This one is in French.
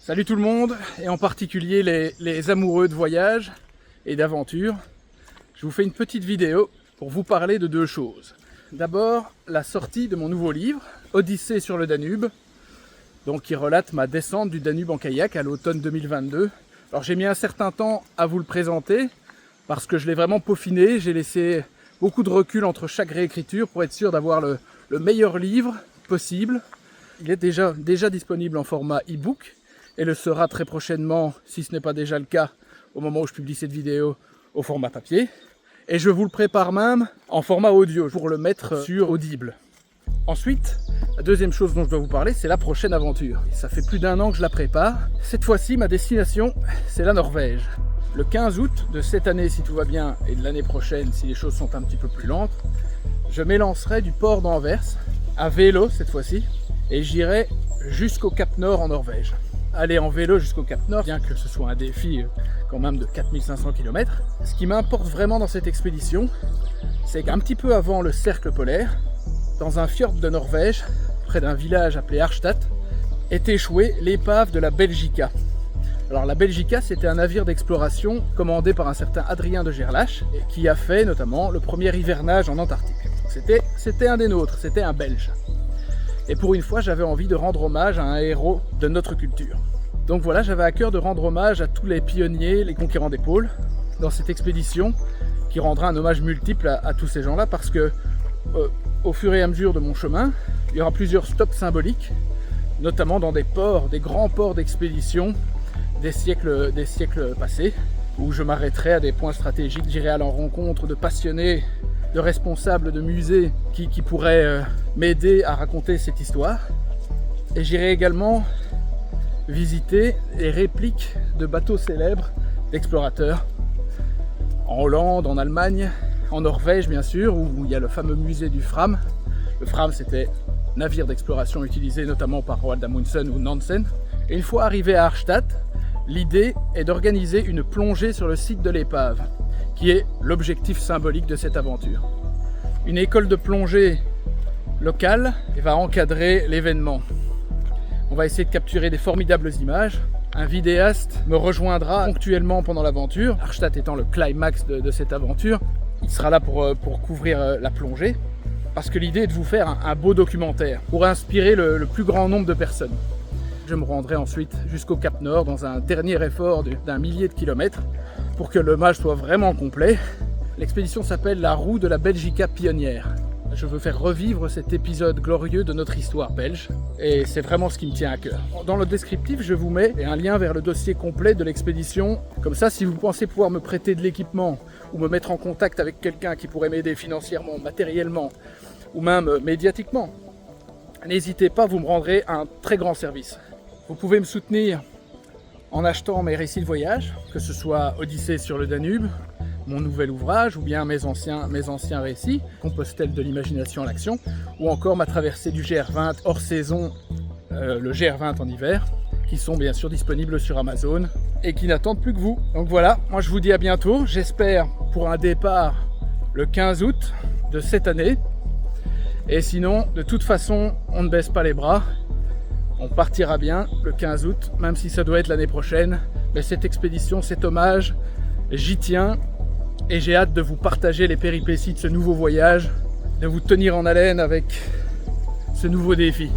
Salut tout le monde, et en particulier les amoureux de voyage et d'aventure. Je vous fais une petite vidéo pour vous parler de deux choses. D'abord, la sortie de mon nouveau livre, Odyssée sur le Danube, donc qui relate ma descente du Danube en kayak à l'automne 2022. Alors j'ai mis un certain temps à vous le présenter, parce que je l'ai vraiment peaufiné, j'ai laissé beaucoup de recul entre chaque réécriture pour être sûr d'avoir le meilleur livre possible. Il est déjà disponible en format e-book, et le sera très prochainement, si ce n'est pas déjà le cas, au moment où je publie cette vidéo, au format papier. Et je vous le prépare même en format audio, pour le mettre sur Audible. Ensuite, la deuxième chose dont je dois vous parler, c'est la prochaine aventure. Ça fait plus d'1 an que je la prépare. Cette fois-ci, ma destination, c'est la Norvège. Le 15 août de cette année, si tout va bien, et de l'année prochaine, si les choses sont un petit peu plus lentes, je m'élancerai du port d'Anvers, à vélo cette fois-ci, et j'irai jusqu'au Cap Nord en Norvège. Aller en vélo jusqu'au Cap Nord, bien que ce soit un défi quand même de 4500 km. Ce qui m'importe vraiment dans cette expédition, c'est qu'un petit peu avant le cercle polaire, dans un fjord de Norvège, près d'un village appelé Harstad, est échouée l'épave de la Belgica. Alors la Belgica, c'était un navire d'exploration commandé par un certain Adrien de Gerlache, qui a fait notamment le premier hivernage en Antarctique. C'était un des nôtres, c'était un Belge. Et pour une fois, j'avais envie de rendre hommage à un héros de notre culture. Donc voilà, j'avais à cœur de rendre hommage à tous les pionniers, les conquérants des pôles, dans cette expédition, qui rendra un hommage multiple à tous ces gens-là, parce que au fur et à mesure de mon chemin, il y aura plusieurs stops symboliques, notamment dans des ports, des grands ports d'expédition des siècles passés, où je m'arrêterai à des points stratégiques, j'irai à la rencontre de passionnés, de responsables de musées qui pourraient m'aider à raconter cette histoire. Et j'irai également visiter les répliques de bateaux célèbres d'explorateurs en Hollande, en Allemagne, en Norvège bien sûr, où il y a le fameux musée du Fram. Le Fram, c'était navire d'exploration utilisé notamment par Roald Amundsen ou Nansen. Et une fois arrivé à Harstad, l'idée est d'organiser une plongée sur le site de l'épave, qui est l'objectif symbolique de cette aventure. Une école de plongée locale va encadrer l'événement. On va essayer de capturer des formidables images. Un vidéaste me rejoindra ponctuellement pendant l'aventure, Harstad étant le climax de cette aventure. Il sera là pour couvrir la plongée, parce que l'idée est de vous faire un beau documentaire pour inspirer le plus grand nombre de personnes. Je me rendrai ensuite jusqu'au Cap Nord dans un dernier effort d'1 millier de kilomètres pour que l'hommage soit vraiment complet. L'expédition s'appelle la roue de la Belgica pionnière. Je veux faire revivre cet épisode glorieux de notre histoire belge et c'est vraiment ce qui me tient à cœur. Dans le descriptif, je vous mets un lien vers le dossier complet de l'expédition. Comme ça, si vous pensez pouvoir me prêter de l'équipement ou me mettre en contact avec quelqu'un qui pourrait m'aider financièrement, matériellement ou même médiatiquement, n'hésitez pas, vous me rendrez un très grand service. Vous pouvez me soutenir en achetant mes récits de voyage, que ce soit Odyssée sur le Danube, mon nouvel ouvrage, ou bien mes anciens récits, Compostelle de l'imagination à l'action, ou encore ma traversée du GR20 hors saison, le GR20 en hiver, qui sont bien sûr disponibles sur Amazon et qui n'attendent plus que vous. Donc voilà, moi je vous dis à bientôt, j'espère pour un départ le 15 août de cette année. Et sinon, de toute façon, on ne baisse pas les bras. On partira bien le 15 août, même si ça doit être l'année prochaine. Mais cette expédition, cet hommage, j'y tiens. Et j'ai hâte de vous partager les péripéties de ce nouveau voyage, de vous tenir en haleine avec ce nouveau défi.